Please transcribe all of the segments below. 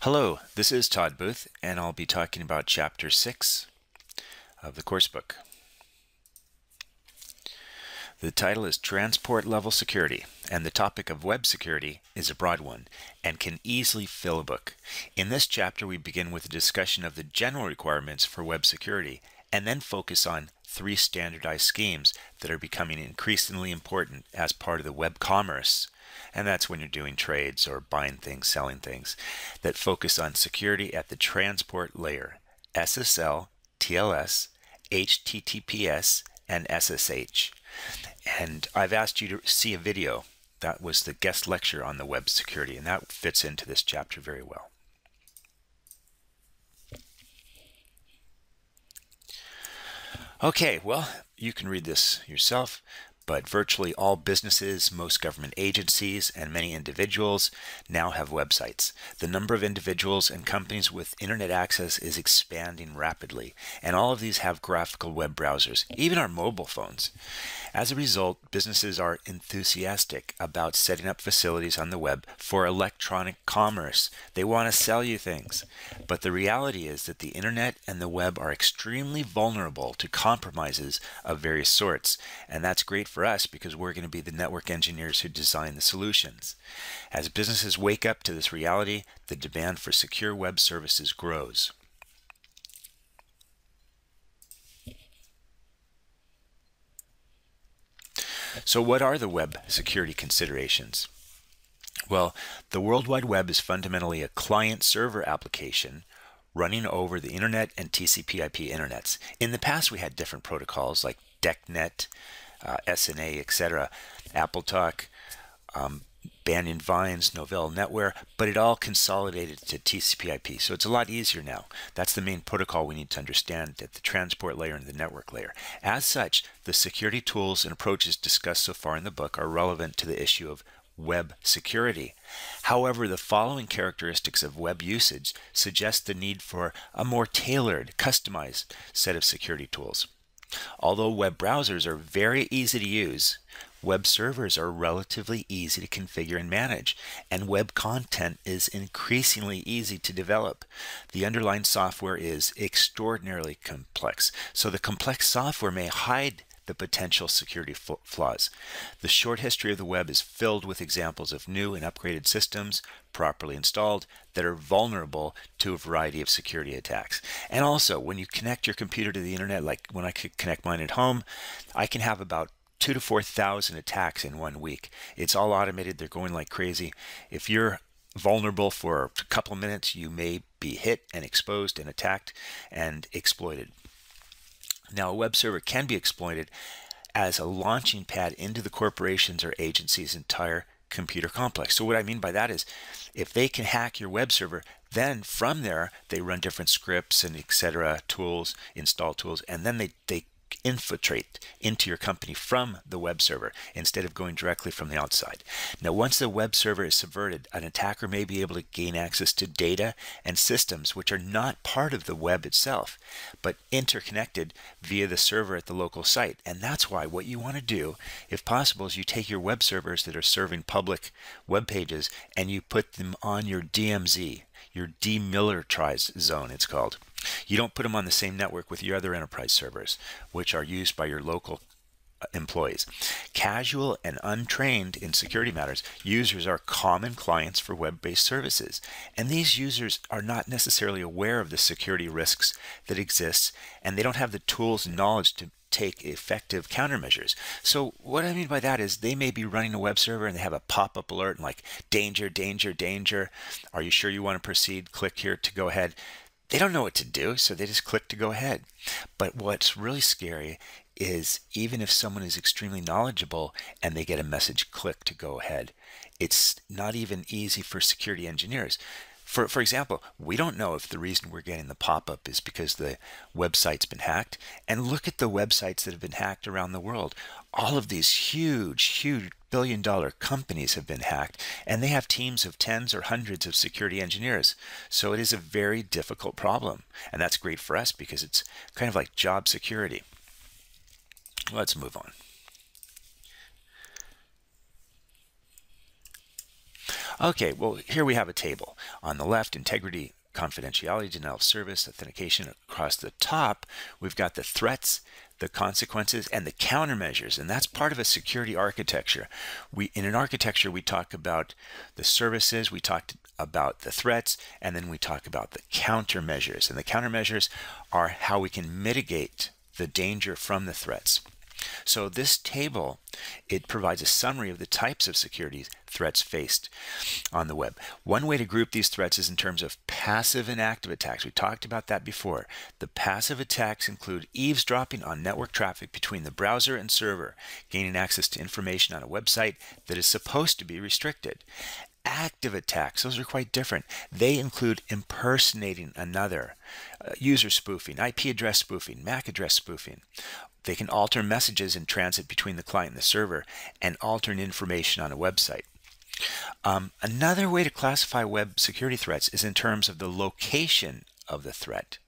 Hello, this is Todd Booth, and I'll be talking about Chapter 6 of the course book. The title is Transport Level Security, and the topic of web security is a broad one and can easily fill a book. In this chapter, we begin with a discussion of the general requirements for web security and then focus on three standardized schemes that are becoming increasingly important as part of the web commerce. And that's when you're doing trades or buying things, selling things, that focus on security at the transport layer: SSL, TLS, HTTPS, and SSH. And I've asked you to see a video. That was the guest lecture on the web security, and that fits into this chapter very well. Okay, well, you can read this yourself, but virtually all businesses, most government agencies, and many individuals now have websites. The number of individuals and companies with internet access is expanding rapidly, and all of these have graphical web browsers, even our mobile phones. As a result, businesses are enthusiastic about setting up facilities on the web for electronic commerce. They want to sell you things. But the reality is that the internet and the web are extremely vulnerable to compromises of various sorts, and that's great for us because we're going to be the network engineers who design the solutions. As businesses wake up to this reality, the demand for secure web services grows. So what are the web security considerations? Well, the World Wide Web is fundamentally a client-server application running over the internet and TCP/IP internets. In the past, we had different protocols like DECnet, SNA, etc., AppleTalk, Banyan Vines, Novell NetWare, but it all consolidated to TCP/IP. So it's a lot easier now. That's the main protocol we need to understand at the transport layer and the network layer. As such, the security tools and approaches discussed so far in the book are relevant to the issue of web security. However, the following characteristics of web usage suggest the need for a more tailored, customized set of security tools. Although web browsers are very easy to use, web servers are relatively easy to configure and manage, and web content is increasingly easy to develop. The underlying software is extraordinarily complex, so the complex software may hide the potential security flaws. The short history of the web is filled with examples of new and upgraded systems, properly installed, that are vulnerable to a variety of security attacks. And also, when you connect your computer to the internet, like when I connect mine at home, I can have about 2,000 to 4,000 attacks in 1 week. It's all automated. They're going like crazy. If you're vulnerable for a couple of minutes, you may be hit and exposed and attacked and exploited. Now, a web server can be exploited as a launching pad into the corporation's or agency's entire computer complex. So what I mean by that is, if they can hack your web server, then from there they run different scripts and etc. tools, install tools, and then they infiltrate into your company from the web server instead of going directly from the outside. Now, once the web server is subverted, an attacker may be able to gain access to data and systems which are not part of the web itself, but interconnected via the server at the local site. And that's why what you want to do, if possible, is you take your web servers that are serving public web pages and you put them on your DMZ, your demilitarized zone, it's called. You don't put them on the same network with your other enterprise servers, which are used by your local employees. Casual and untrained in security matters, users are common clients for web-based services, and these users are not necessarily aware of the security risks that exist, and they don't have the tools and knowledge to take effective countermeasures. So what I mean by that is they may be running a web server and they have a pop-up alert like danger, danger, danger. Are you sure you want to proceed? Click here to go ahead. They don't know what to do, so they just click to go ahead. But what's really scary is even if someone is extremely knowledgeable and they get a message, click to go ahead, it's not even easy for security engineers. For example, we don't know if the reason we're getting the pop-up is because the website's been hacked. And look at the websites that have been hacked around the world. All of these huge billion-dollar companies have been hacked, and they have teams of tens or hundreds of security engineers. So it is a very difficult problem. And that's great for us because it's kind of like job security. Let's move on. Okay, well, here we have a table. On the left, integrity, confidentiality, denial of service, authentication. Across the top, we've got the threats, the consequences, and the countermeasures. And that's part of a security architecture. In an architecture, we talk about the services, we talked about the threats, and then we talk about the countermeasures. And the countermeasures are how we can mitigate the danger from the threats. So this table, it provides a summary of the types of security threats faced on the web. One way to group these threats is in terms of passive and active attacks. We talked about that before. The passive attacks include eavesdropping on network traffic between the browser and server, gaining access to information on a website that is supposed to be restricted. Active attacks, those are quite different. They include impersonating another, user spoofing, IP address spoofing, MAC address spoofing. They can alter messages in transit between the client and the server and alter information on a website. Another way to classify web security threats is in terms of the location of the threat.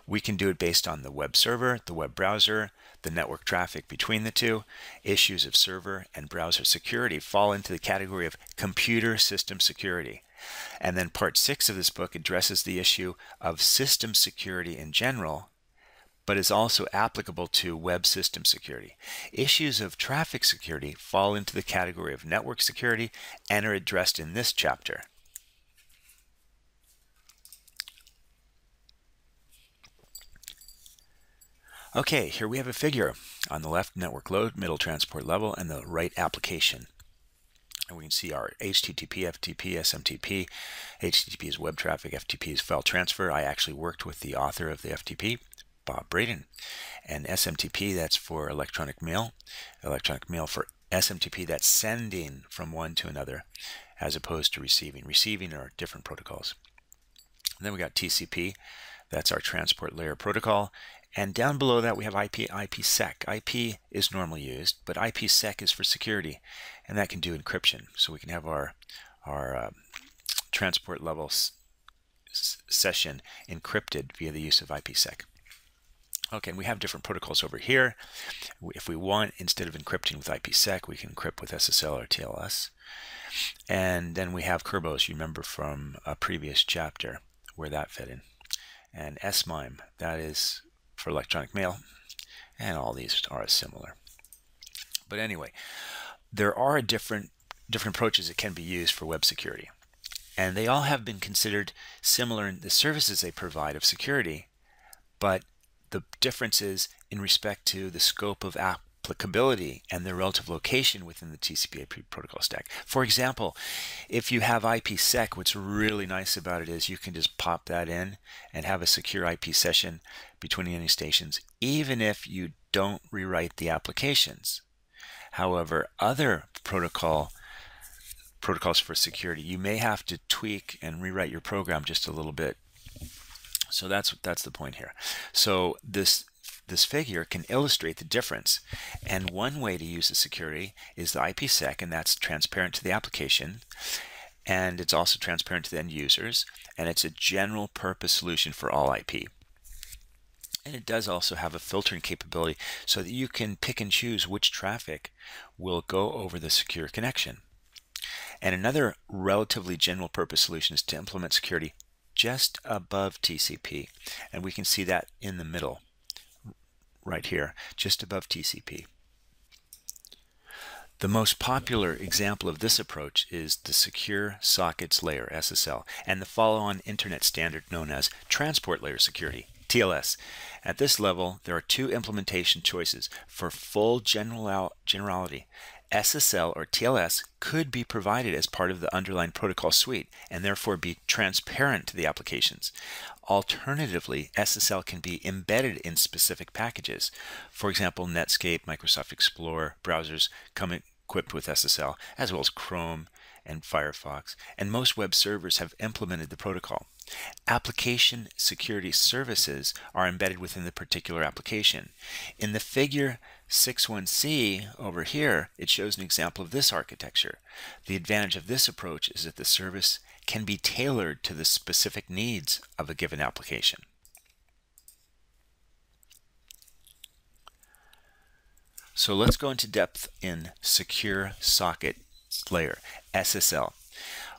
We can do it based on the web server, the web browser, the network traffic between the two. Issues of server and browser security fall into the category of computer system security. And then part 6 of this book addresses the issue of system security in general, but is also applicable to web system security. Issues of traffic security fall into the category of network security and are addressed in this chapter. Okay, here we have a figure. On the left, network load, middle transport level, and the right application. And we can see our HTTP, FTP, SMTP. HTTP is web traffic, FTP is file transfer. I actually worked with the author of the FTP, Bob Braden. And SMTP, that's for electronic mail. Electronic mail for SMTP, that's sending from one to another, as opposed to receiving. Receiving are different protocols. And then we got TCP, that's our transport layer protocol. And down below that we have IPsec. IP is normally used, but IPsec is for security, and that can do encryption. So we can have our transport level session encrypted via the use of IPsec. Okay, and we have different protocols over here. If we want, instead of encrypting with IPsec, we can encrypt with SSL or TLS. And then we have Kerbos, you remember from a previous chapter where that fit in. And SMIME, that is for electronic mail, and all these are similar. But anyway, there are different approaches that can be used for web security, and they all have been considered similar in the services they provide of security, but the difference is in respect to the scope of applicability and their relative location within the TCP/IP protocol stack. For example, if you have IPsec, what's really nice about it is you can just pop that in and have a secure IP session between any stations, even if you don't rewrite the applications. However, other protocols for security, you may have to tweak and rewrite your program just a little bit. So that's the point here. So this figure can illustrate the difference, and one way to use the security is the IPsec, and that's transparent to the application, and it's also transparent to the end users, and it's a general purpose solution for all IP. And it does also have a filtering capability so that you can pick and choose which traffic will go over the secure connection. And another relatively general purpose solution is to implement security just above TCP, and we can see that in the middle right here, just above TCP. The most popular example of this approach is the Secure Sockets Layer, SSL, and the follow-on internet standard known as Transport Layer Security, TLS. At this level, there are two implementation choices. For full generality, SSL or TLS could be provided as part of the underlying protocol suite and therefore be transparent to the applications. Alternatively, SSL can be embedded in specific packages. For example, Netscape, Microsoft Explorer browsers come equipped with SSL, as well as Chrome and Firefox, and most web servers have implemented the protocol. Application security services are embedded within the particular application. In the figure 61C over here, it shows an example of this architecture. The advantage of this approach is that the service can be tailored to the specific needs of a given application. So let's go into depth in Secure Socket Layer, SSL.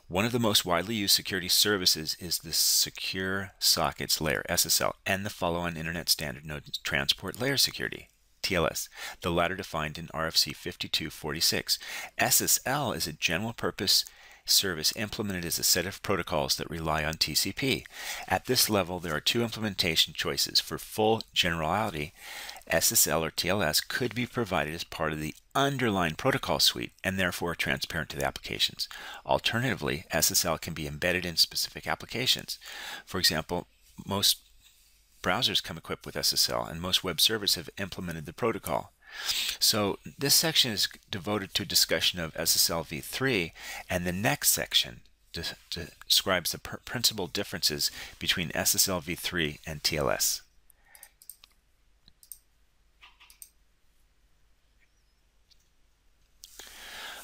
One of the most widely used security services is the Secure Sockets Layer, SSL, and the follow-on Internet Standard Node Transport Layer Security, TLS, the latter defined in RFC 5246. SSL is a general-purpose service implemented as a set of protocols that rely on TCP. At this level, there are two implementation choices. For full generality, SSL or TLS could be provided as part of the underlying protocol suite and therefore transparent to the applications. Alternatively, SSL can be embedded in specific applications. For example, most browsers come equipped with SSL, and most web servers have implemented the protocol. So this section is devoted to a discussion of SSL v3, and the next section describes the principal differences between SSL v3 and TLS.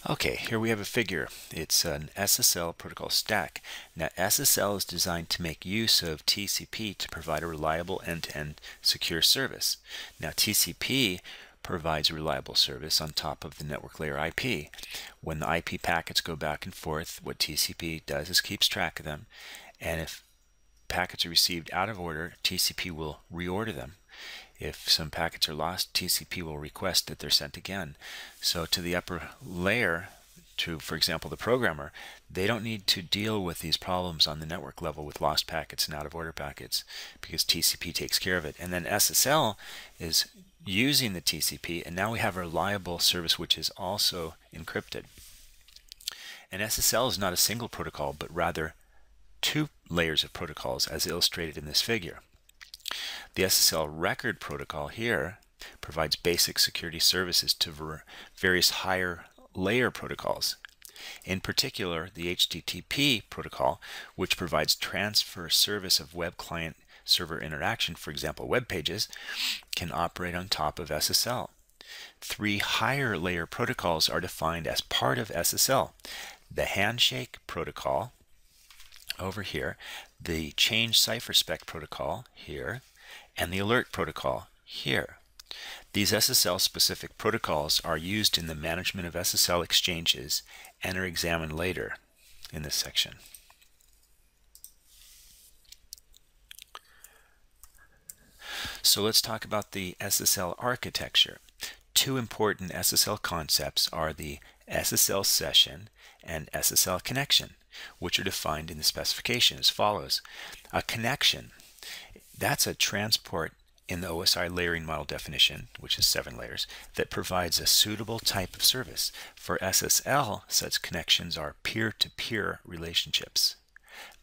Okay, here we have a figure. It's an SSL protocol stack. Now, SSL is designed to make use of TCP to provide a reliable end-to-end secure service. Now, TCP provides reliable service on top of the network layer IP. When the IP packets go back and forth, what TCP does is keeps track of them, and if packets are received out of order, TCP will reorder them. If some packets are lost, TCP will request that they're sent again. So to the upper layer, to, for example, the programmer, they don't need to deal with these problems on the network level with lost packets and out of order packets because TCP takes care of it. And then SSL is using the TCP, and now we have a reliable service which is also encrypted. And SSL is not a single protocol, but rather two layers of protocols as illustrated in this figure. The SSL record protocol here provides basic security services to various higher layer protocols. In particular, the HTTP protocol, which provides transfer service of web client server interaction, for example, web pages, can operate on top of SSL. Three higher layer protocols are defined as part of SSL. The handshake protocol over here, the change cipherspec protocol here, and the alert protocol here. These SSL specific protocols are used in the management of SSL exchanges and are examined later in this section. So let's talk about the SSL architecture. Two important SSL concepts are the SSL session and SSL connection, which are defined in the specification as follows. A connection, that's a transport in the OSI layering model definition, which is 7 layers, that provides a suitable type of service. For SSL, such connections are peer-to-peer relationships.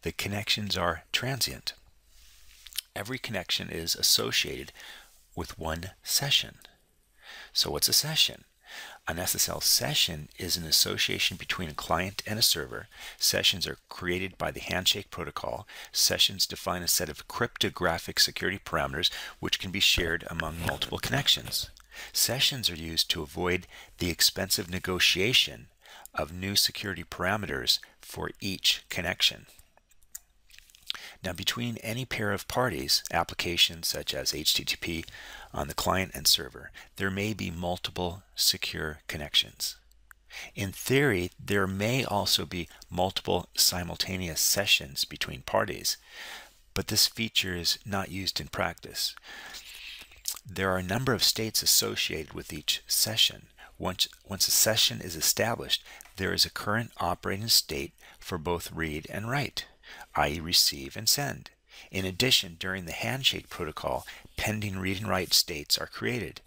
The connections are transient. Every connection is associated with one session. So what's a session? An SSL session is an association between a client and a server. Sessions are created by the handshake protocol. Sessions define a set of cryptographic security parameters which can be shared among multiple connections. Sessions are used to avoid the expensive negotiation of new security parameters for each connection. Now, between any pair of parties, applications such as HTTP on the client and server, there may be multiple secure connections. In theory, there may also be multiple simultaneous sessions between parties, but this feature is not used in practice. There are a number of states associated with each session. Once a session is established, there is a current operating state for both read and write, i.e. receive and send. In addition, during the handshake protocol, pending read and write states are created.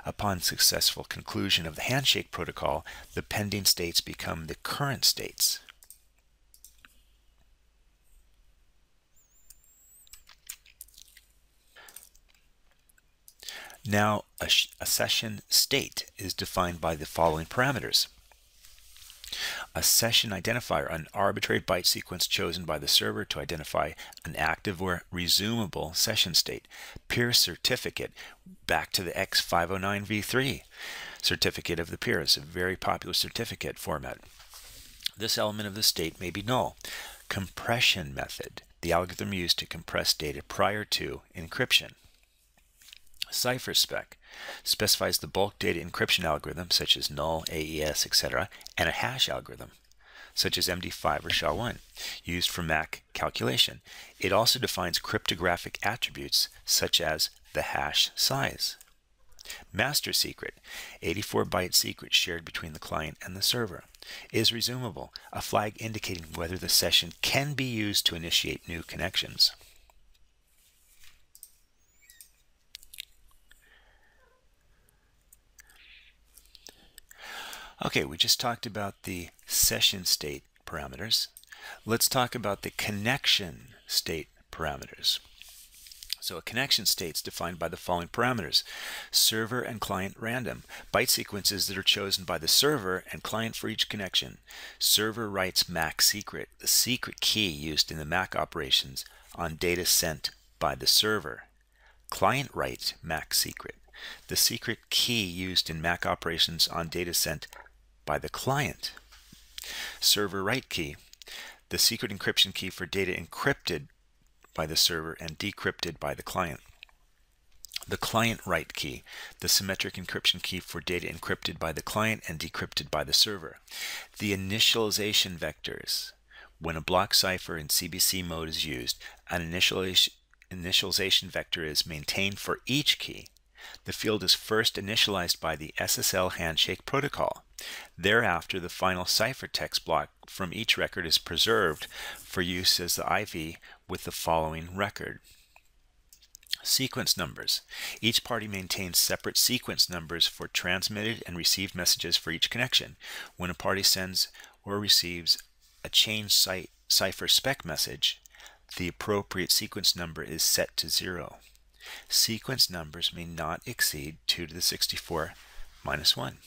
Upon successful conclusion of the handshake protocol, the pending states become the current states. Now, a session state is defined by the following parameters. A session identifier, an arbitrary byte sequence chosen by the server to identify an active or resumable session state. Peer certificate, back to the X509v3. Certificate of the peer is a very popular certificate format. This element of the state may be null. Compression method, the algorithm used to compress data prior to encryption. Cipherspec specifies the bulk data encryption algorithm such as null, AES, etc., and a hash algorithm. such as MD5 or SHA-1, used for MAC calculation. It also defines cryptographic attributes such as the hash size. Master secret, 84-byte secret shared between the client and the server. Is resumable, a flag indicating whether the session can be used to initiate new connections. Okay, we just talked about the session state parameters. Let's talk about the connection state parameters. So a connection state is defined by the following parameters: server and client random, byte sequences that are chosen by the server and client for each connection. Server writes MAC secret, the secret key used in the MAC operations on data sent by the server. Client writes MAC secret, the secret key used in MAC operations on data sent by the client. Server write key, the secret encryption key for data encrypted by the server and decrypted by the client. The client write key, the symmetric encryption key for data encrypted by the client and decrypted by the server. The initialization vectors. When a block cipher in CBC mode is used, an initialization vector is maintained for each key. The field is first initialized by the SSL handshake protocol. Thereafter, the final ciphertext block from each record is preserved for use as the IV with the following record. Sequence numbers. Each party maintains separate sequence numbers for transmitted and received messages for each connection. When a party sends or receives a chain cipher spec message, the appropriate sequence number is set to 0. Sequence numbers may not exceed 2 to the 64 minus 1.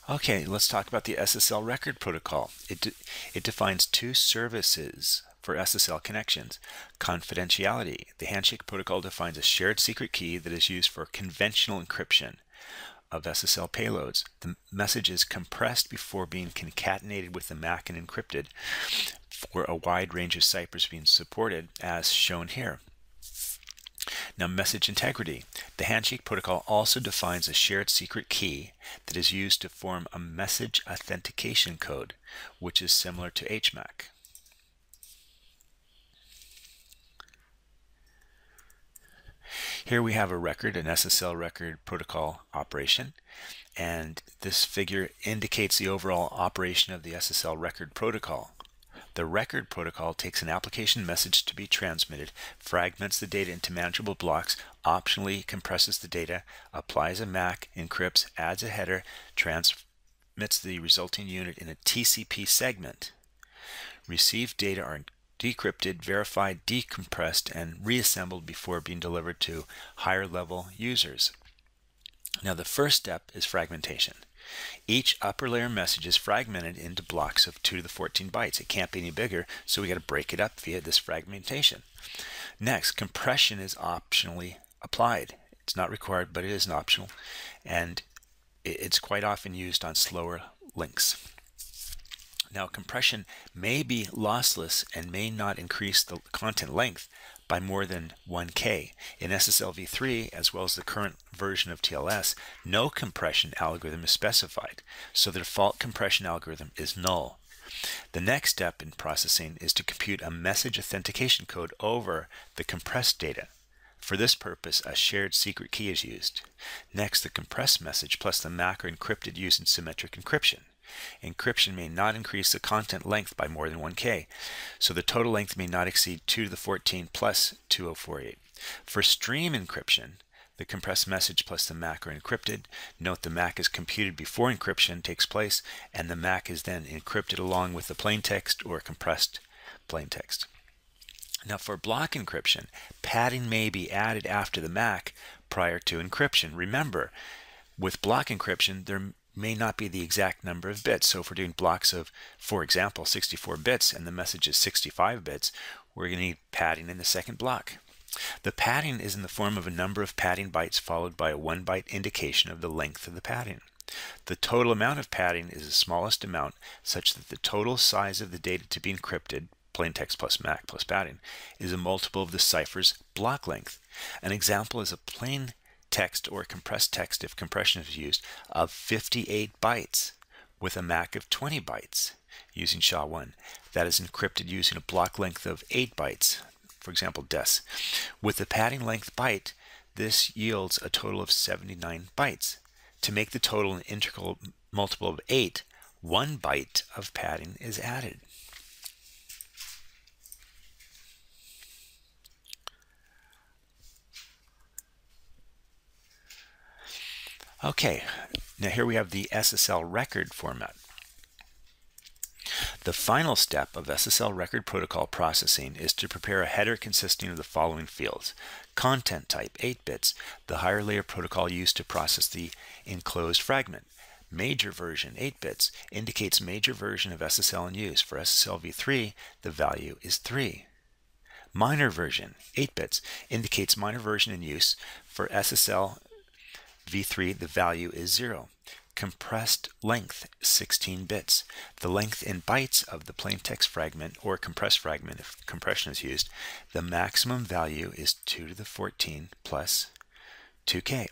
Okay, let's talk about the SSL record protocol. It defines two services for SSL connections. Confidentiality. The handshake protocol defines a shared secret key that is used for conventional encryption of SSL payloads. The message is compressed before being concatenated with the MAC and encrypted for a wide range of ciphers being supported, as shown here. Now, message integrity. The handshake protocol also defines a shared secret key that is used to form a message authentication code, which is similar to HMAC. Here we have a record, an SSL record protocol operation, and this figure indicates the overall operation of the SSL record protocol. The record protocol takes an application message to be transmitted, fragments the data into manageable blocks, optionally compresses the data, applies a MAC, encrypts, adds a header, transmits the resulting unit in a TCP segment. Received data are decrypted, verified, decompressed, and reassembled before being delivered to higher level users. Now, the first step is fragmentation. Each upper layer message is fragmented into blocks of 2 to the 14 bytes. It can't be any bigger, so we got to break it up via this fragmentation. Next, compression is optionally applied. It's not required, but it is an optional, and it's quite often used on slower links. Now, compression may be lossless and may not increase the content length by more than 1K. In SSL v3, as well as the current version of TLS, no compression algorithm is specified, so the default compression algorithm is null. The next step in processing is to compute a message authentication code over the compressed data. For this purpose, a shared secret key is used. Next, the compressed message plus the MAC are encrypted using symmetric encryption. Encryption may not increase the content length by more than 1K, so the total length may not exceed 2 to the 14 plus 2048. For stream encryption, the compressed message plus the MAC are encrypted. Note the MAC is computed before encryption takes place, and the MAC is then encrypted along with the plaintext or compressed plaintext. Now, for block encryption, padding may be added after the MAC prior to encryption. Remember, with block encryption, there may not be the exact number of bits. So if we're doing blocks of, for example, 64 bits and the message is 65 bits, we're going to need padding in the second block. The padding is in the form of a number of padding bytes followed by a 1-byte indication of the length of the padding. The total amount of padding is the smallest amount such that the total size of the data to be encrypted, plaintext plus MAC plus padding, is a multiple of the cipher's block length. An example is a plain text or compressed text if compression is used of 58 bytes with a MAC of 20 bytes using SHA-1. That is encrypted using a block length of 8 bytes, for example, DES. With the padding length byte, this yields a total of 79 bytes. To make the total an integral multiple of 8, 1 byte of padding is added. Okay, now here we have the SSL record format. The final step of SSL record protocol processing is to prepare a header consisting of the following fields. Content type, 8 bits, the higher layer protocol used to process the enclosed fragment. Major version, 8 bits, indicates major version of SSL in use. For SSL v3, the value is 3. Minor version, 8 bits, indicates minor version in use. For SSL v3, the value is 0. Compressed length, 16 bits. The length in bytes of the plain text fragment or compressed fragment if compression is used. The maximum value is 2 to the 14 plus 2k.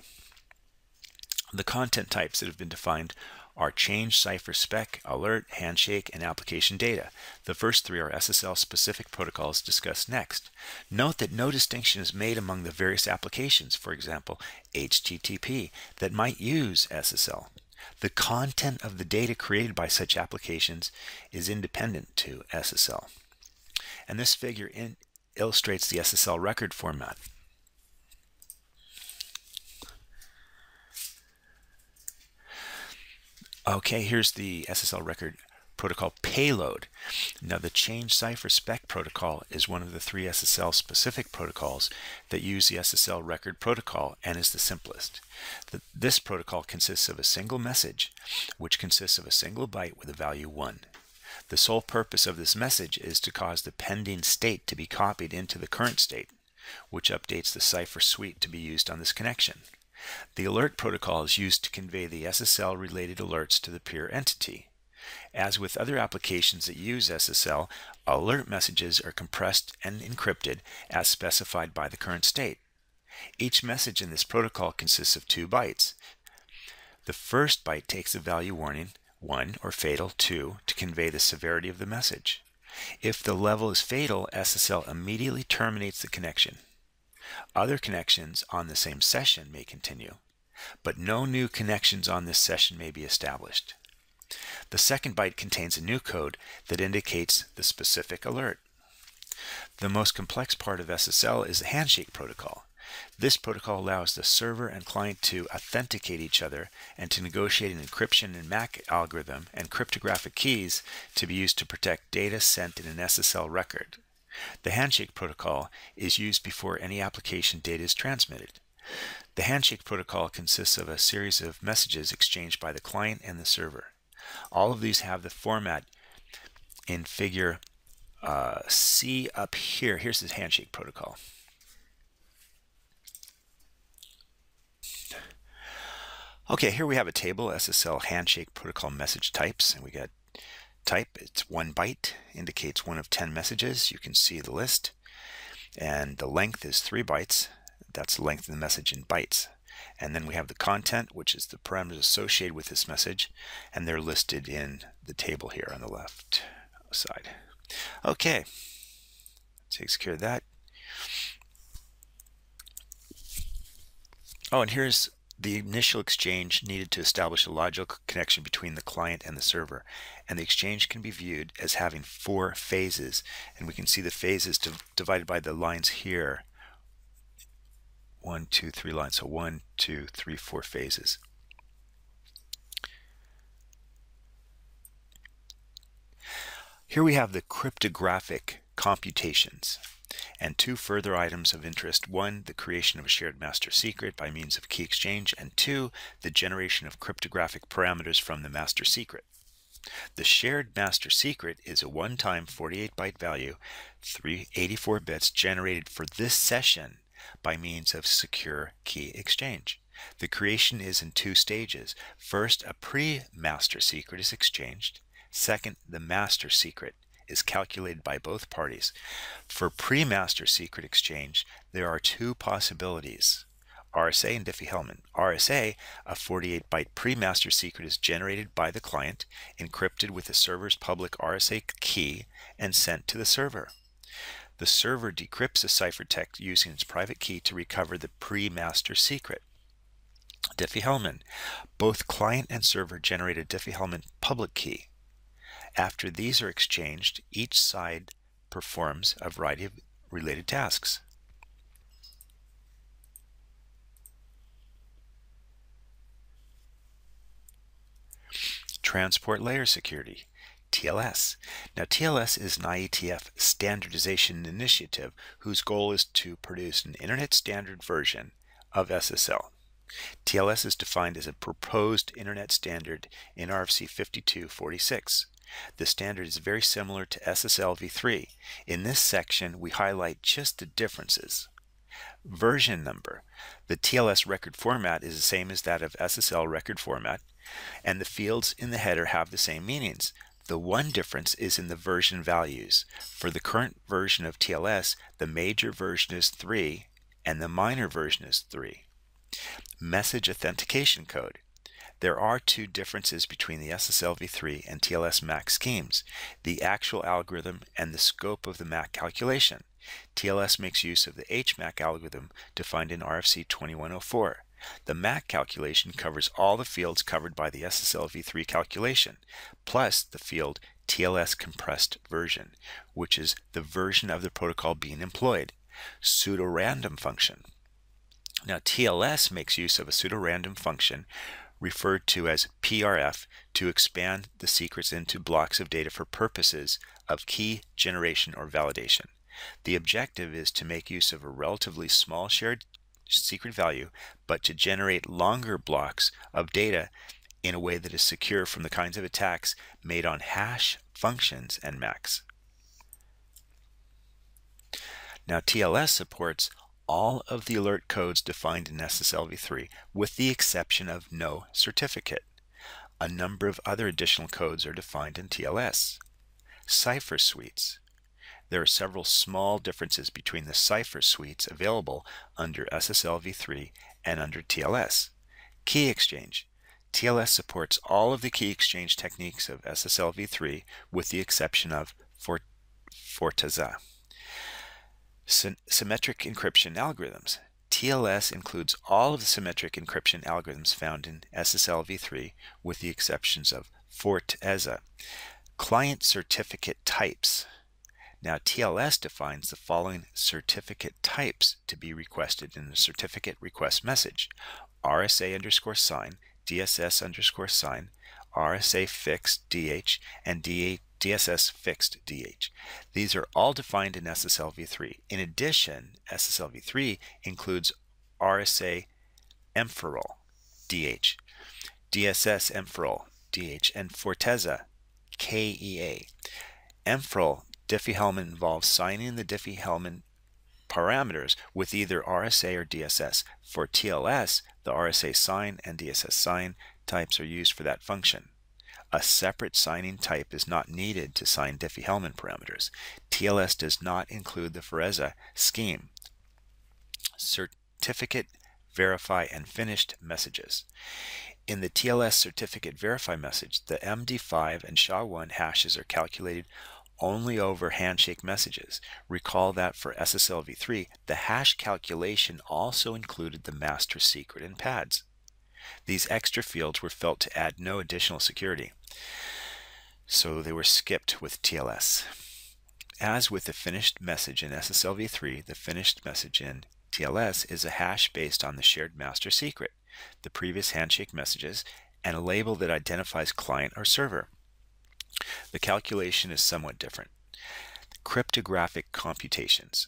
The content types that have been defined are change, cipher, spec, alert, handshake, and application data. The first three are SSL specific protocols discussed next. Note that no distinction is made among the various applications, for example, HTTP, that might use SSL. The content of the data created by such applications is independent to SSL. And this figure illustrates the SSL record format. Okay, here's the SSL record protocol payload. Now, the change cipher spec protocol is one of the 3 SSL specific protocols that use the SSL record protocol and is the simplest. This protocol consists of a single message, which consists of a single byte with a value 1. The sole purpose of this message is to cause the pending state to be copied into the current state, which updates the cipher suite to be used on this connection. The alert protocol is used to convey the SSL-related alerts to the peer entity. As with other applications that use SSL, alert messages are compressed and encrypted as specified by the current state. Each message in this protocol consists of 2 bytes. The first byte takes the value warning 1 or fatal 2 to convey the severity of the message. If the level is fatal, SSL immediately terminates the connection. Other connections on the same session may continue, but no new connections on this session may be established. The second byte contains a new code that indicates the specific alert. The most complex part of SSL is the handshake protocol. This protocol allows the server and client to authenticate each other and to negotiate an encryption and MAC algorithm and cryptographic keys to be used to protect data sent in an SSL record. The handshake protocol is used before any application data is transmitted. The handshake protocol consists of a series of messages exchanged by the client and the server. All of these have the format in figure C up here. Here's the handshake protocol. Okay, here we have a table, SSL handshake protocol message types, and we got type, it's 1 byte, indicates 1 of 10 messages. You can see the list. And the length is 3 bytes. That's the length of the message in bytes. And then we have the content, which is the parameters associated with this message, and they're listed in the table here on the left side. Okay, takes care of that. Oh, and here's the initial exchange needed to establish a logical connection between the client and the server. And the exchange can be viewed as having 4 phases. And we can see the phases divided by the lines here. 1, 2, 3 lines. So 1, 2, 3, 4 phases. Here we have the cryptographic computations. And 2 further items of interest. 1, the creation of a shared master secret by means of key exchange, and 2, the generation of cryptographic parameters from the master secret. The shared master secret is a one-time 48-byte value, 384 bits generated for this session by means of secure key exchange. The creation is in 2 stages. First, a pre-master secret is exchanged. Second, the master secret is calculated by both parties. For pre-master secret exchange, there are 2 possibilities. RSA and Diffie-Hellman. RSA, a 48-byte pre-master secret, is generated by the client, encrypted with the server's public RSA key, and sent to the server. The server decrypts the ciphertext using its private key to recover the pre-master secret. Diffie-Hellman. Both client and server generate a Diffie-Hellman public key. After these are exchanged, each side performs a variety of related tasks. Transport Layer Security, TLS. Now, TLS is an IETF standardization initiative whose goal is to produce an Internet standard version of SSL. TLS is defined as a proposed Internet standard in RFC 5246. The standard is very similar to SSL v3. In this section, we highlight just the differences. Version number. The TLS record format is the same as that of SSL record format, and the fields in the header have the same meanings. The one difference is in the version values. For the current version of TLS, the major version is 3 and the minor version is 3. Message authentication code. There are two differences between the SSL v3 and TLS MAC schemes: the actual algorithm and the scope of the MAC calculation. TLS makes use of the HMAC algorithm defined in RFC 2104. The MAC calculation covers all the fields covered by the SSL v3 calculation, plus the field TLS compressed version, which is the version of the protocol being employed. Pseudo-random function. Now, TLS makes use of a pseudo-random function referred to as PRF to expand the secrets into blocks of data for purposes of key generation or validation. The objective is to make use of a relatively small shared secret value, but to generate longer blocks of data in a way that is secure from the kinds of attacks made on hash functions and MACs. Now, TLS supports all of the alert codes defined in SSL v3 with the exception of no certificate. A number of other additional codes are defined in TLS. Cipher suites. There are several small differences between the cipher suites available under SSL v3 and under TLS. Key exchange. TLS supports all of the key exchange techniques of SSL v3 with the exception of Forteza. Symmetric encryption algorithms. TLS includes all of the symmetric encryption algorithms found in SSL v3 with the exceptions of Forteza. Client certificate types. Now, TLS defines the following certificate types to be requested in the certificate request message: RSA underscore sign, DSS underscore sign, RSA fixed DH, and DSS fixed DH. These are all defined in SSL v3. In addition, SSL v3 includes RSA emferal DH, DSS emferal DH, and Forteza KEA. Emferal Diffie-Hellman involves signing the Diffie-Hellman parameters with either RSA or DSS. For TLS, the RSA sign and DSS sign types are used for that function. A separate signing type is not needed to sign Diffie-Hellman parameters. TLS does not include the Forteza scheme. Certificate verify and finished messages. In the TLS certificate verify message, the MD5 and SHA-1 hashes are calculated only over handshake messages. Recall that for SSL v3, the hash calculation also included the master secret and pads. These extra fields were felt to add no additional security, so they were skipped with TLS. As with the finished message in SSL v3, the finished message in TLS is a hash based on the shared master secret, the previous handshake messages, and a label that identifies client or server. The calculation is somewhat different. Cryptographic computations.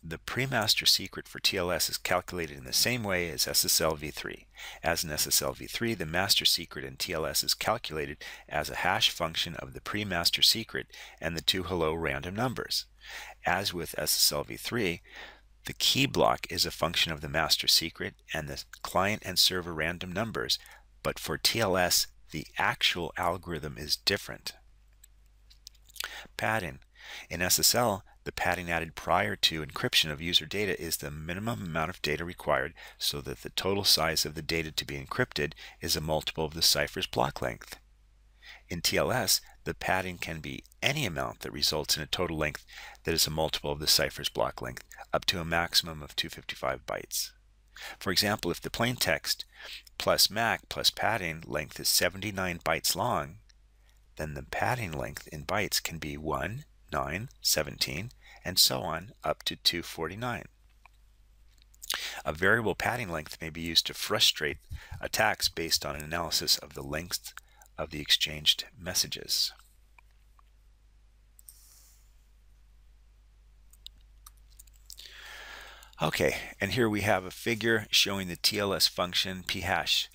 The pre-master secret for TLS is calculated in the same way as SSL v3. As in SSL v3, the master secret in TLS is calculated as a hash function of the pre-master secret and the two hello random numbers. As with SSL v3, the key block is a function of the master secret and the client and server random numbers, but for TLS, the actual algorithm is different. Padding. In SSL, The padding added prior to encryption of user data is the minimum amount of data required so that the total size of the data to be encrypted is a multiple of the cipher's block length. In TLS, the padding can be any amount that results in a total length that is a multiple of the cipher's block length, up to a maximum of 255 bytes. For example, if the plain text plus MAC plus padding length is 79 bytes long, then the padding length in bytes can be 1, 9, 17, and so on up to 249. A variable padding length may be used to frustrate attacks based on an analysis of the length of the exchanged messages. Okay, and here we have a figure showing the TLS function p-hash,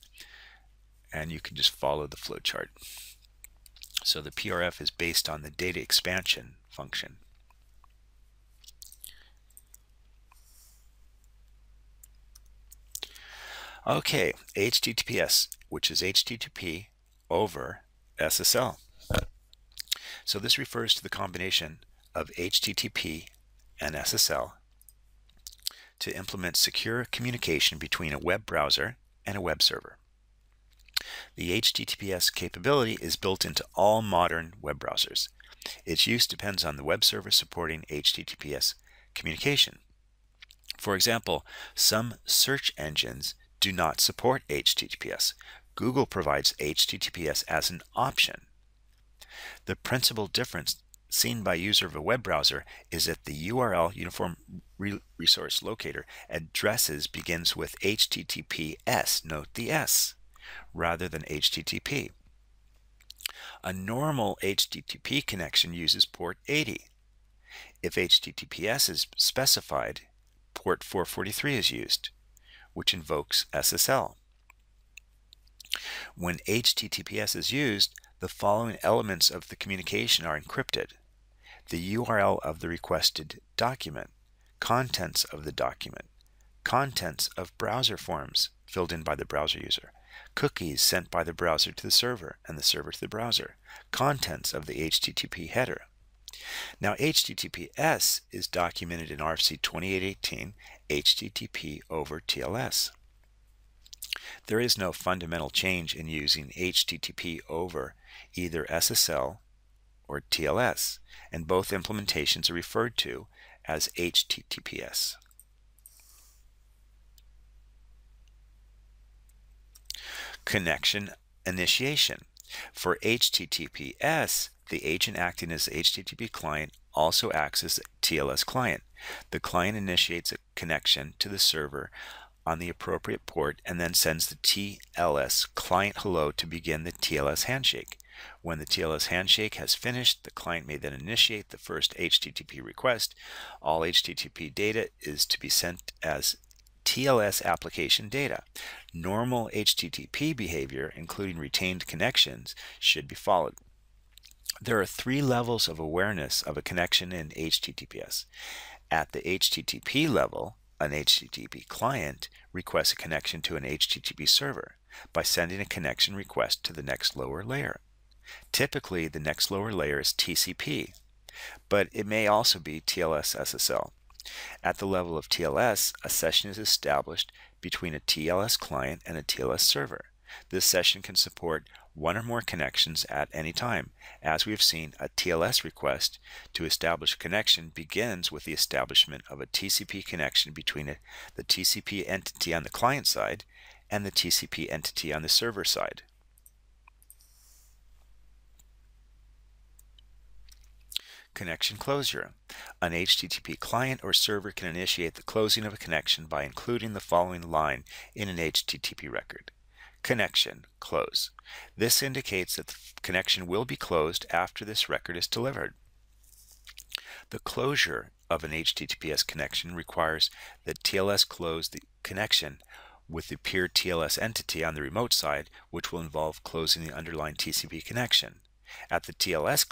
and you can just follow the flowchart. So the PRF is based on the data expansion function. Okay, HTTPS, which is HTTP over SSL. So this refers to the combination of HTTP and SSL to implement secure communication between a web browser and a web server. The HTTPS capability is built into all modern web browsers. Its use depends on the web server supporting HTTPS communication. For example, some search engines do not support HTTPS. Google provides HTTPS as an option. The principal difference seen by user of a web browser is that the URL Uniform Resource Locator addresses begins with HTTPS, note the S, rather than HTTP. A normal HTTP connection uses port 80. If HTTPS is specified, port 443 is used, which invokes SSL. When HTTPS is used, the following elements of the communication are encrypted: the URL of the requested document, contents of the document, contents of browser forms filled in by the browser user, cookies sent by the browser to the server and the server to the browser, contents of the HTTP header. Now, HTTPS is documented in RFC 2818, HTTP over TLS. There is no fundamental change in using HTTP over either SSL or TLS, and both implementations are referred to as HTTPS. Connection initiation. For HTTPS, the agent acting as the HTTP client also acts as a TLS client. The client initiates a connection to the server on the appropriate port and then sends the TLS client hello to begin the TLS handshake. When the TLS handshake has finished, the client may then initiate the first HTTP request. All HTTP data is to be sent as TLS application data. Normal HTTP behavior, including retained connections, should be followed. There are 3 levels of awareness of a connection in HTTPS. At the HTTP level, an HTTP client requests a connection to an HTTP server by sending a connection request to the next lower layer. Typically, the next lower layer is TCP, but it may also be TLS SSL. At the level of TLS, a session is established between a TLS client and a TLS server. This session can support one or more connections at any time. As we have seen, a TLS request to establish a connection begins with the establishment of a TCP connection between the TCP entity on the client side and the TCP entity on the server side. Connection closure. An HTTP client or server can initiate the closing of a connection by including the following line in an HTTP record: connection, close. This indicates that the connection will be closed after this record is delivered. The closure of an HTTPS connection requires that TLS close the connection with the peer TLS entity on the remote side, which will involve closing the underlying TCP connection. At the TLS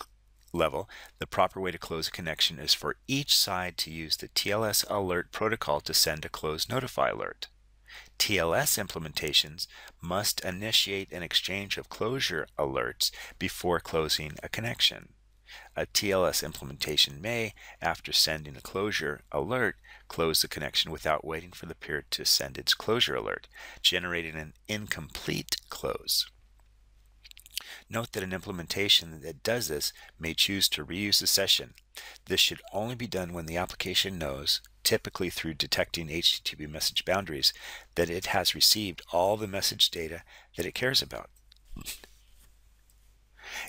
level, the proper way to close a connection is for each side to use the TLS alert protocol to send a close notify alert. TLS implementations must initiate an exchange of closure alerts before closing a connection. A TLS implementation may, after sending a closure alert, close the connection without waiting for the peer to send its closure alert, generating an incomplete close. Note that an implementation that does this may choose to reuse the session. This should only be done when the application knows, typically through detecting HTTP message boundaries, that it has received all the message data that it cares about.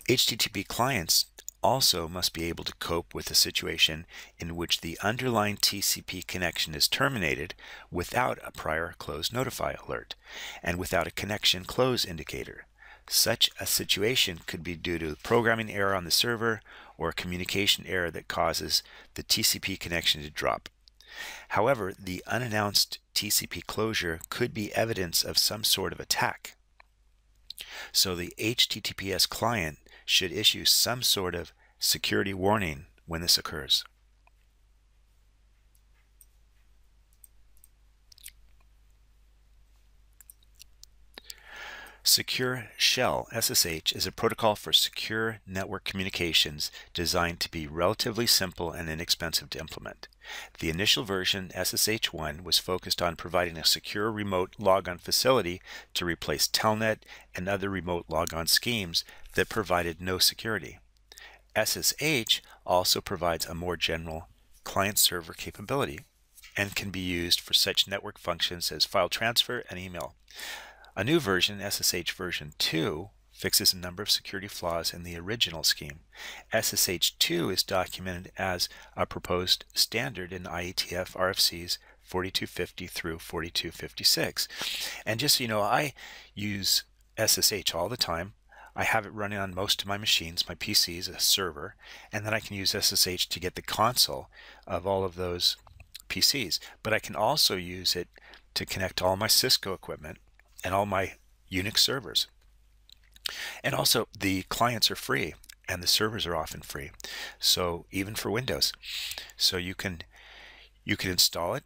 HTTP clients also must be able to cope with a situation in which the underlying TCP connection is terminated without a prior close notify alert and without a connection close indicator. Such a situation could be due to a programming error on the server or a communication error that causes the TCP connection to drop. However, the unannounced TCP closure could be evidence of some sort of attack. So the HTTPS client should issue some sort of security warning when this occurs. Secure Shell SSH is a protocol for secure network communications designed to be relatively simple and inexpensive to implement. The initial version, SSH1, was focused on providing a secure remote logon facility to replace Telnet and other remote logon schemes that provided no security. SSH also provides a more general client-server capability and can be used for such network functions as file transfer and email. A new version, SSH version 2, fixes a number of security flaws in the original scheme. SSH2 is documented as a proposed standard in IETF RFCs 4250 through 4256. And just so you know, I use SSH all the time. I have it running on most of my machines, my PCs, a server, and then I can use SSH to get the console of all of those PCs. But I can also use it to connect all my Cisco equipment and all my Unix servers. And also the clients are free and the servers are often free. So even for Windows. So you can install it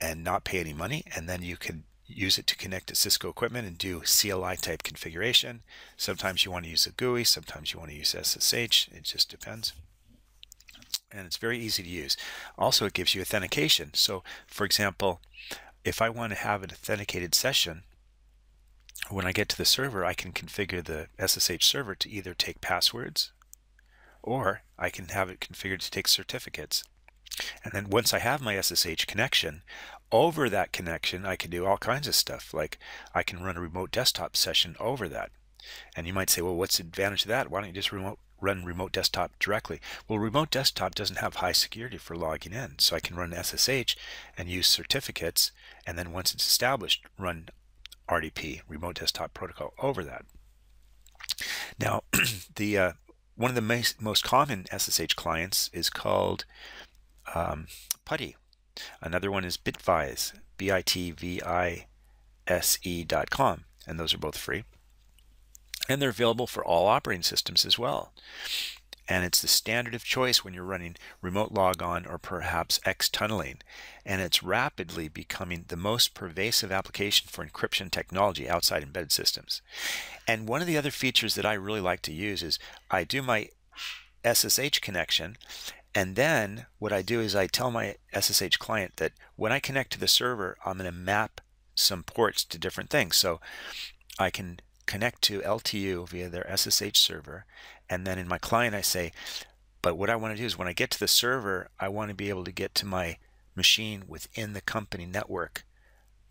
and not pay any money, and then you can use it to connect to Cisco equipment and do CLI type configuration. Sometimes you want to use a GUI, sometimes you want to use SSH. It just depends. And it's very easy to use. Also, it gives you authentication. So for example, if I want to have an authenticated session, when I get to the server, I can configure the SSH server to either take passwords, or I can have it configured to take certificates. And then once I have my SSH connection, over that connection, I can do all kinds of stuff. Like I can run a remote desktop session over that. And you might say, well, what's the advantage of that? Why don't you just run remote desktop directly? Well, remote desktop doesn't have high security for logging in. So I can run SSH and use certificates. And then once it's established, run RDP, remote desktop protocol, over that. Now, one of the most common SSH clients is called PuTTY. Another one is Bitvise, bitvise.com, and those are both free. And they're available for all operating systems as well. And it's the standard of choice when you're running remote logon or perhaps X tunneling. And it's rapidly becoming the most pervasive application for encryption technology outside embedded systems. And one of the other features that I really like to use is I do my SSH connection, and then what I do is I tell my SSH client that when I connect to the server, I'm going to map some ports to different things. So I can connect to LTU via their SSH server, and then in my client I say, but what I want to do is when I get to the server, I want to be able to get to my machine within the company network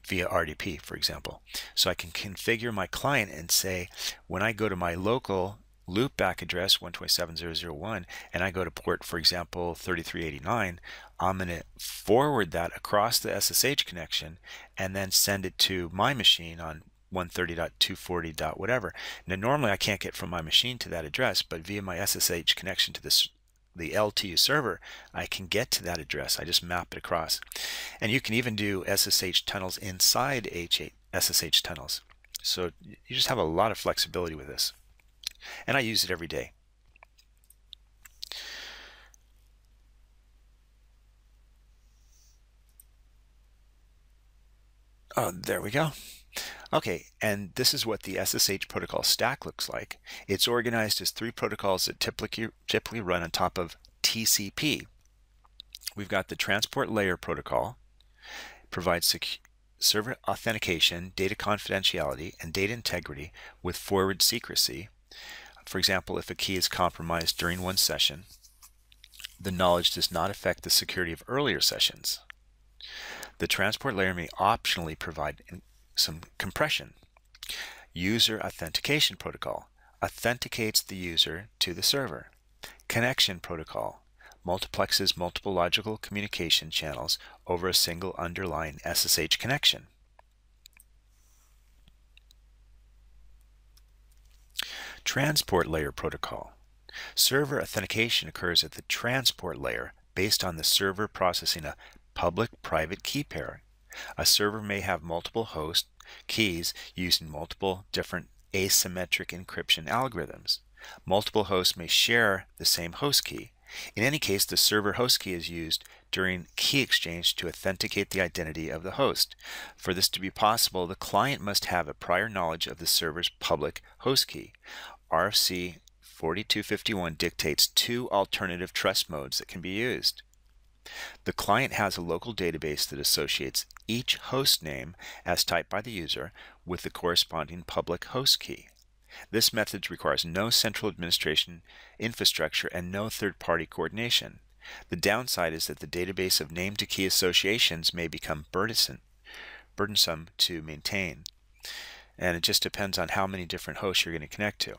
via RDP, for example. So I can configure my client and say, when I go to my local loopback address 127.0.0.1 and I go to port, for example, 3389, I'm going to forward that across the SSH connection and then send it to my machine on 130.240. Whatever. Now normally I can't get from my machine to that address, but via my SSH connection to the LTU server, I can get to that address. I just map it across. And you can even do SSH tunnels inside SSH tunnels. So you just have a lot of flexibility with this. And I use it every day. Oh, there we go. Okay, and this is what the SSH protocol stack looks like. It's organized as three protocols that typically run on top of TCP. We've got the transport layer protocol, provides server authentication, data confidentiality, and data integrity with forward secrecy. For example, if a key is compromised during one session, the knowledge does not affect the security of earlier sessions. The transport layer may optionally provide some compression. User authentication protocol authenticates the user to the server. Connection protocol multiplexes multiple logical communication channels over a single underlying SSH connection. Transport layer protocol. Server authentication occurs at the transport layer based on the server processing a public-private key pair. A server may have multiple host keys using multiple different asymmetric encryption algorithms. Multiple hosts may share the same host key. In any case, the server host key is used during key exchange to authenticate the identity of the host. For this to be possible, the client must have a prior knowledge of the server's public host key. RFC 4251 dictates two alternative trust modes that can be used. The client has a local database that associates each host name as typed by the user with the corresponding public host key. This method requires no central administration infrastructure and no third-party coordination. The downside is that the database of name-to-key associations may become burdensome to maintain, and it just depends on how many different hosts you're going to connect to.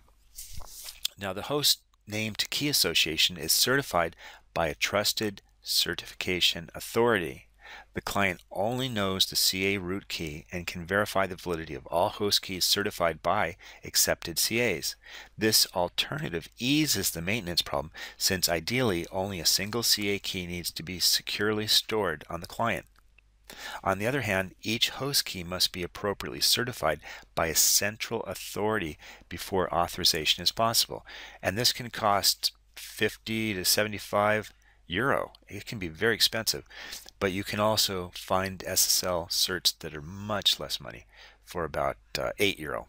Now, the host name-to-key association is certified by a trusted certification authority. The client only knows the CA root key and can verify the validity of all host keys certified by accepted CAs. This alternative eases the maintenance problem, since ideally only a single CA key needs to be securely stored on the client. On the other hand, each host key must be appropriately certified by a central authority before authorization is possible, and this can cost 50 to 75 euro. It can be very expensive, but you can also find SSL certs that are much less money for about 8 euro.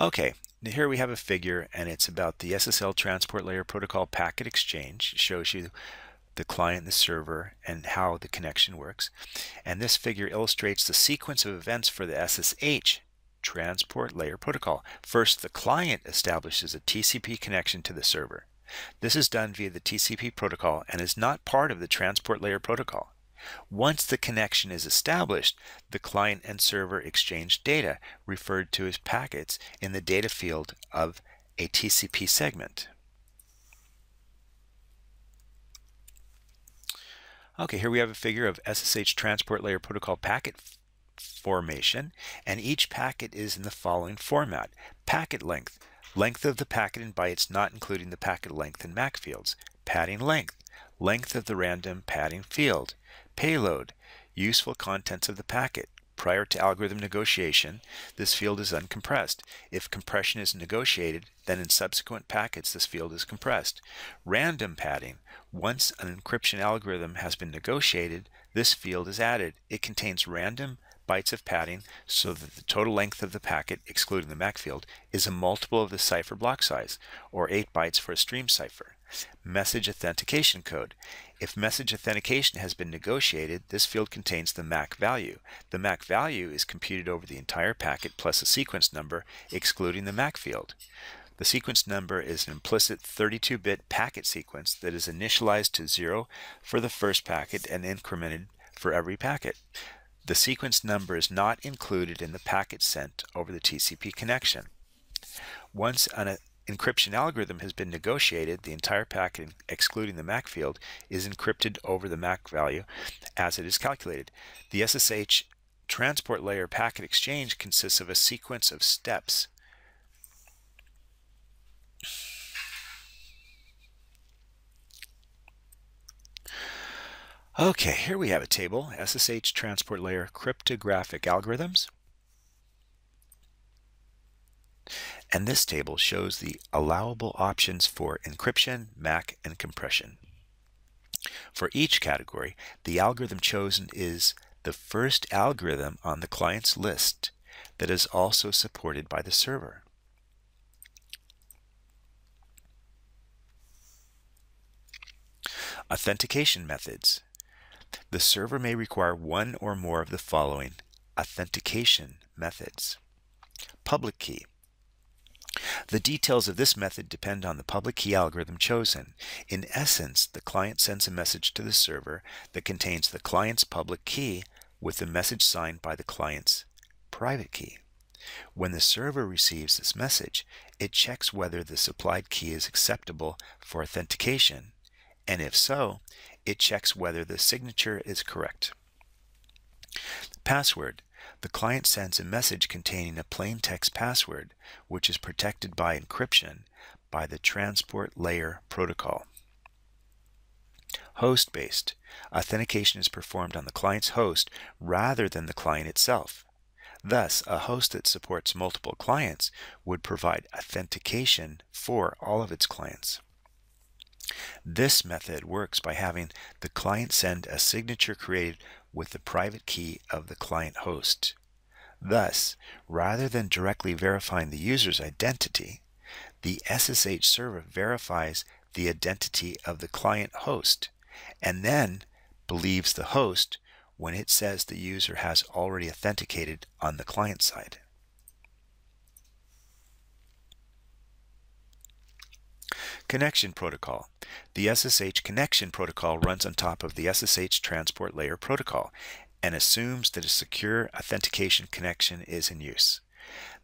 Okay, here we have a figure, and it's about the SSL transport layer protocol packet exchange. It shows you the client, the server, and how the connection works. And this figure illustrates the sequence of events for the SSH transport layer protocol. First, the client establishes a TCP connection to the server. This is done via the TCP protocol and is not part of the transport layer protocol. Once the connection is established, the client and server exchange data, referred to as packets, in the data field of a TCP segment. Okay, here we have a figure of SSH transport layer protocol packet formation, and each packet is in the following format: packet length, length of the packet in bytes not including the packet length in MAC fields; padding length, length of the random padding field; payload, useful contents of the packet. Prior to algorithm negotiation, this field is uncompressed. If compression is negotiated, then in subsequent packets this field is compressed. Random padding. Once an encryption algorithm has been negotiated, this field is added. It contains random bytes of padding so that the total length of the packet, excluding the MAC field, is a multiple of the cipher block size, or 8 bytes for a stream cipher. Message authentication code. If message authentication has been negotiated, this field contains the MAC value. The MAC value is computed over the entire packet plus a sequence number, excluding the MAC field. The sequence number is an implicit 32-bit packet sequence that is initialized to 0 for the first packet and incremented for every packet. The sequence number is not included in the packet sent over the TCP connection. Once an encryption algorithm has been negotiated, the entire packet, excluding the MAC field, is encrypted over the MAC value as it is calculated. The SSH transport layer packet exchange consists of a sequence of steps. Okay, here we have a table: SSH transport layer cryptographic algorithms. And this table shows the allowable options for encryption, MAC, and compression. For each category, the algorithm chosen is the first algorithm on the client's list that is also supported by the server. Authentication methods. The server may require one or more of the following authentication methods. Public key. The details of this method depend on the public key algorithm chosen. In essence, the client sends a message to the server that contains the client's public key with the message signed by the client's private key. When the server receives this message, it checks whether the supplied key is acceptable for authentication, and if so, it checks whether the signature is correct. Password. The client sends a message containing a plain text password, which is protected by encryption by the Transport Layer Protocol. Host-based. Authentication is performed on the client's host rather than the client itself. Thus, a host that supports multiple clients would provide authentication for all of its clients. This method works by having the client send a signature created with the private key of the client host. Thus, rather than directly verifying the user's identity, the SSH server verifies the identity of the client host and then believes the host when it says the user has already authenticated on the client side. Connection protocol. The SSH connection protocol runs on top of the SSH Transport Layer Protocol and assumes that a secure authentication connection is in use.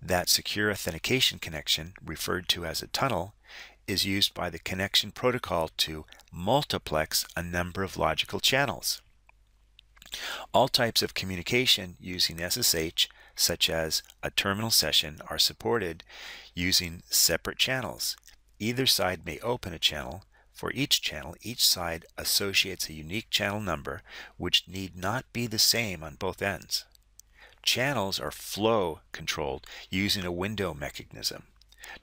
That secure authentication connection, referred to as a tunnel, is used by the connection protocol to multiplex a number of logical channels. All types of communication using SSH, such as a terminal session, are supported using separate channels. Either side may open a channel. For each channel, each side associates a unique channel number, which need not be the same on both ends. Channels are flow controlled using a window mechanism.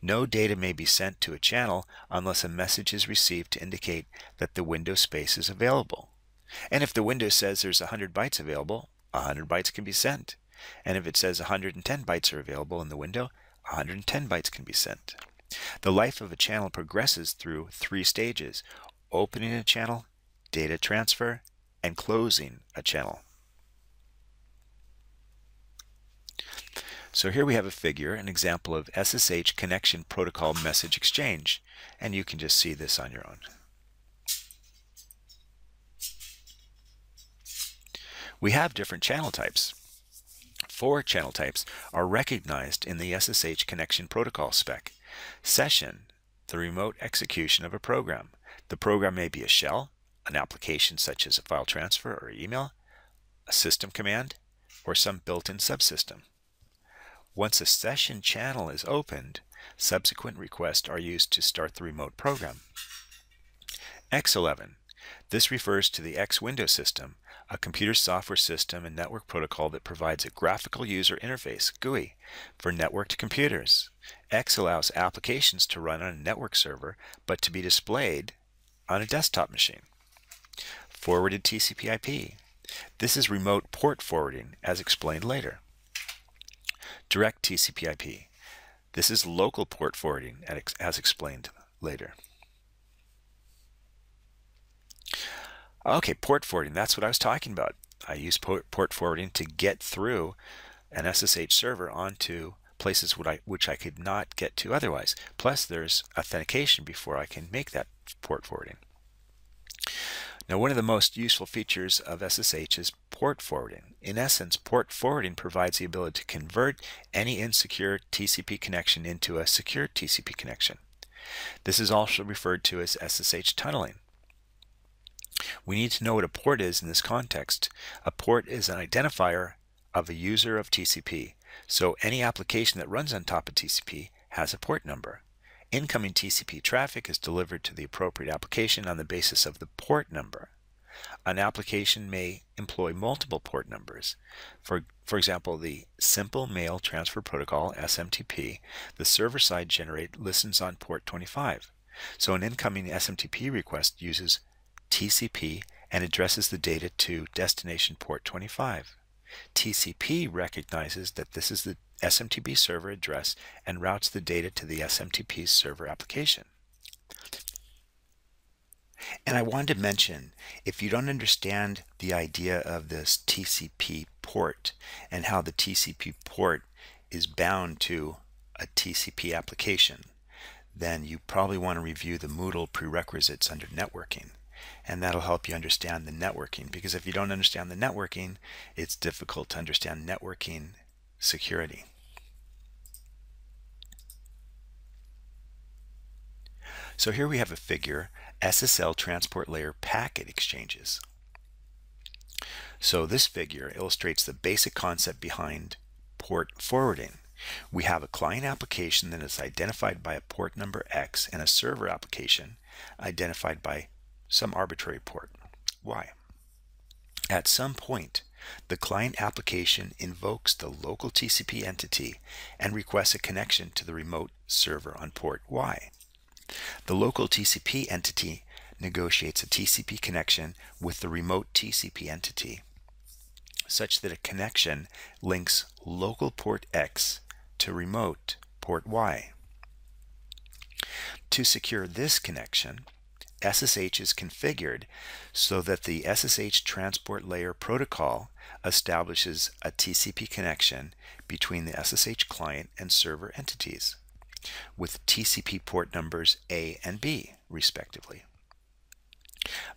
No data may be sent to a channel unless a message is received to indicate that the window space is available. And if the window says there's 100 bytes available, 100 bytes can be sent. And if it says 110 bytes are available in the window, 110 bytes can be sent. The life of a channel progresses through 3 stages: opening a channel, data transfer, and closing a channel. So here we have a figure, an example of SSH connection protocol message exchange, and you can just see this on your own. We have different channel types. 4 channel types are recognized in the SSH connection protocol spec. Session, the remote execution of a program. The program may be a shell, an application such as a file transfer or email, a system command, or some built-in subsystem. Once a session channel is opened, subsequent requests are used to start the remote program. X11. This refers to the X window system, a computer software system and network protocol that provides a graphical user interface, GUI, for networked computers. X allows applications to run on a network server, but to be displayed on a desktop machine. Forwarded TCP/IP. This is remote port forwarding, as explained later. Direct TCP/IP. This is local port forwarding, as explained later. Okay, port forwarding, that's what I was talking about. I use port forwarding to get through an SSH server onto places which I could not get to otherwise. Plus, there's authentication before I can make that port forwarding. Now, one of the most useful features of SSH is port forwarding. In essence, port forwarding provides the ability to convert any insecure TCP connection into a secure TCP connection. This is also referred to as SSH tunneling. We need to know what a port is in this context. A port is an identifier of a user of TCP. So any application that runs on top of TCP has a port number. Incoming TCP traffic is delivered to the appropriate application on the basis of the port number. An application may employ multiple port numbers. For example, the Simple Mail Transfer Protocol, SMTP, the server side listens on port 25. So an incoming SMTP request uses TCP and addresses the data to destination port 25. TCP recognizes that this is the SMTP server address and routes the data to the SMTP server application. And I wanted to mention, if you don't understand the idea of this TCP port and how the TCP port is bound to a TCP application, then you probably want to review the Moodle prerequisites under networking. And that'll help you understand the networking, because if you don't understand the networking, it's difficult to understand networking security. So here we have a figure, SSL transport layer packet exchanges. So this figure illustrates the basic concept behind port forwarding. We have a client application that is identified by a port number X and a server application identified by some arbitrary port Y. At some point, the client application invokes the local TCP entity and requests a connection to the remote server on port Y. The local TCP entity negotiates a TCP connection with the remote TCP entity such that a connection links local port X to remote port Y. To secure this connection, SSH is configured so that the SSH transport layer protocol establishes a TCP connection between the SSH client and server entities with TCP port numbers A and B, respectively.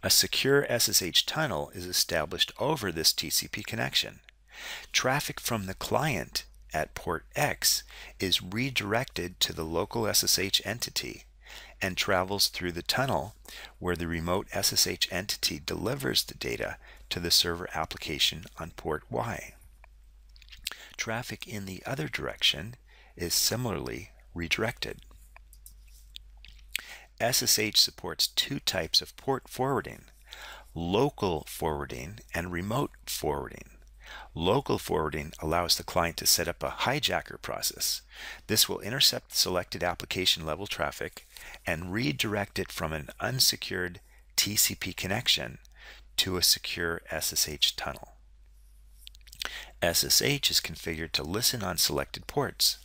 A secure SSH tunnel is established over this TCP connection. Traffic from the client at port X is redirected to the local SSH entity and travels through the tunnel where the remote SSH entity delivers the data to the server application on port Y. Traffic in the other direction is similarly redirected. SSH supports two types of port forwarding: local forwarding and remote forwarding. Local forwarding allows the client to set up a hijacker process. This will intercept selected application level traffic and redirect it from an unsecured TCP connection to a secure SSH tunnel. SSH is configured to listen on selected ports.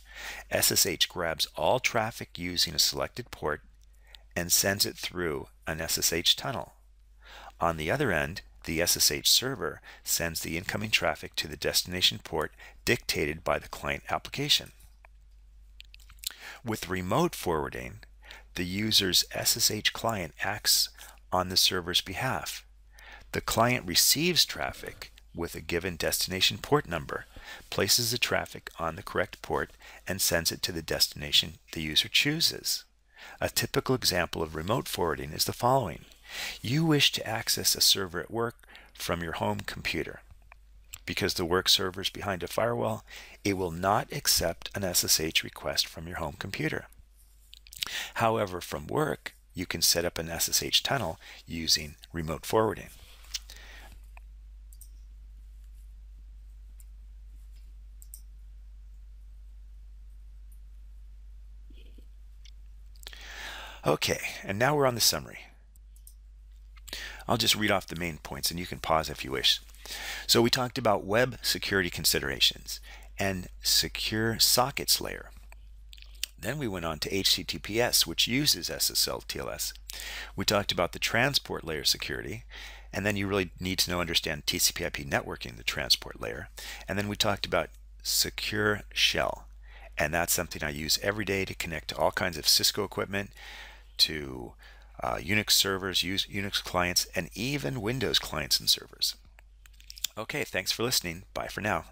SSH grabs all traffic using a selected port and sends it through an SSH tunnel. On the other end, the SSH server sends the incoming traffic to the destination port dictated by the client application. With remote forwarding, the user's SSH client acts on the server's behalf. The client receives traffic with a given destination port number, places the traffic on the correct port, and sends it to the destination the user chooses. A typical example of remote forwarding is the following. You wish to access a server at work from your home computer. Because the work server is behind a firewall, it will not accept an SSH request from your home computer. However, from work, you can set up an SSH tunnel using remote forwarding. Okay, and now we're on the summary. I'll just read off the main points and you can pause if you wish. So we talked about web security considerations and secure sockets layer. Then we went on to HTTPS, which uses SSL TLS. We talked about the transport layer security, and then you really need to understand TCP/IP networking, the transport layer. And then we talked about secure shell, and that's something I use every day to connect to all kinds of Cisco equipment, to Unix servers, Unix clients, and even Windows clients and servers. Okay, thanks for listening. Bye for now.